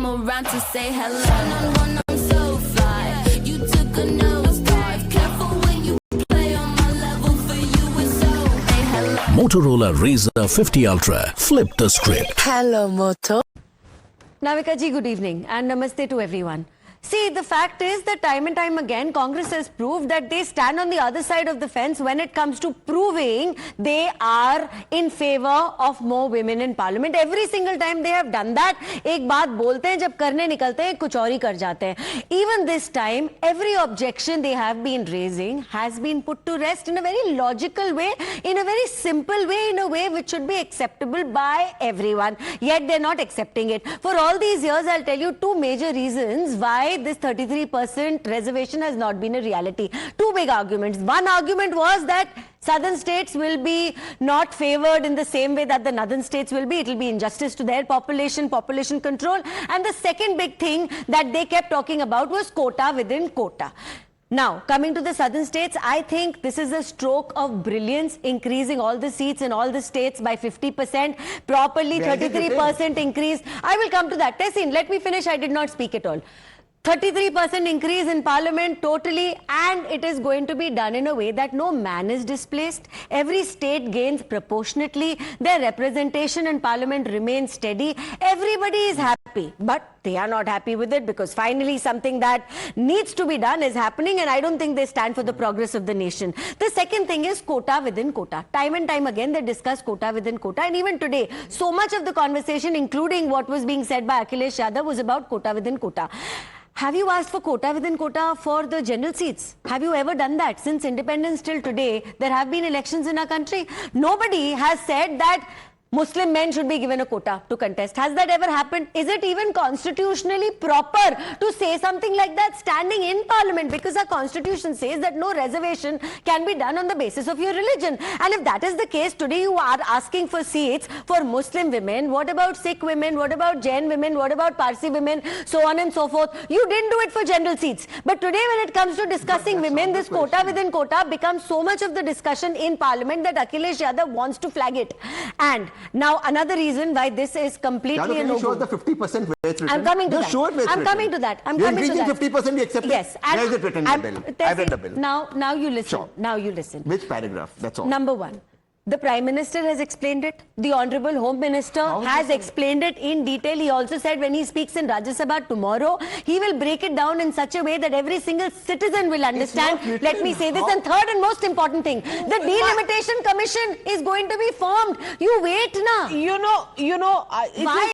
came around to say hello. One-on-one, I'm so fly. You took a nosedive. Careful when you play on my level. For you, it's so. Hey, hello. Motorola Razr 50 Ultra. Flip the script. Hello, Moto. Navika ji, good evening and namaste to everyone. See, the fact is that time and time again, Congress has proved that they stand on the other side of the fence when it comes to proving they are in favor of more women in parliament. Every single time they have done that. एक बात बोलते हैं, जब करने निकलते हैं, कुछ और ही कर जाते हैं. Even this time, every objection they have been raising has been put to rest in a very logical way, in a very simple way, in a way which should be acceptable by everyone. Yet they're not accepting it. For all these years, I'll tell you two major reasons why this 33% reservation has not been a reality. Two big arguments. One argument was that southern states will be not favored in the same way that the northern states will be. It will be injustice to their population control. And the second big thing that they kept talking about was quota within quota. Now, coming to the southern states, I think this is a stroke of brilliance, increasing all the seats in all the states by 50%, properly 33% increase. I will come to that. Tessin, let me finish. I did not speak at all. 33% increase in parliament totally, and it is going to be done in a way that no man is displaced. Every state gains proportionately. Their representation in parliament remains steady. Everybody is happy, but they are not happy with it because finally something that needs to be done is happening, and I don't think they stand for the progress of the nation. The second thing is quota within quota. Time and time again they discuss quota within quota, and even today so much of the conversation, including what was being said by Akhilesh Yadav, was about quota within quota. Have you asked for quota within quota for the general seats? Have you ever done that? Since independence till today, there have been elections in our country. Nobody has said that Muslim men should be given a quota to contest. Has that ever happened? Is it even constitutionally proper to say something like that standing in parliament? Because our constitution says that no reservation can be done on the basis of your religion. And if that is the case, today you are asking for seats for Muslim women. What about Sikh women? What about Jain women? What about Parsi women? So on and so forth. You didn't do it for general seats. But today when it comes to discussing women, this quota within quota becomes so much of the discussion in parliament that Akhilesh Yadav wants to flag it. And now, another reason why this is completely a no-go. Show the 50% where it's written. I'm coming to that. Show it where it's I'm coming to that. I'm coming to that. 50%, you accept it? Yes. Where is it written in the bill? I've read the bill. Now you listen. Sure. Now you listen. Which paragraph? That's all. Number one. The Prime Minister has explained it. The Honorable Home Minister has explained it in detail. He also said when he speaks in Rajya Sabha tomorrow, he will break it down in such a way that every single citizen will understand. Let me say this. And third and most important thing, the Delimitation Commission is going to be formed. You wait, na. You know, Why?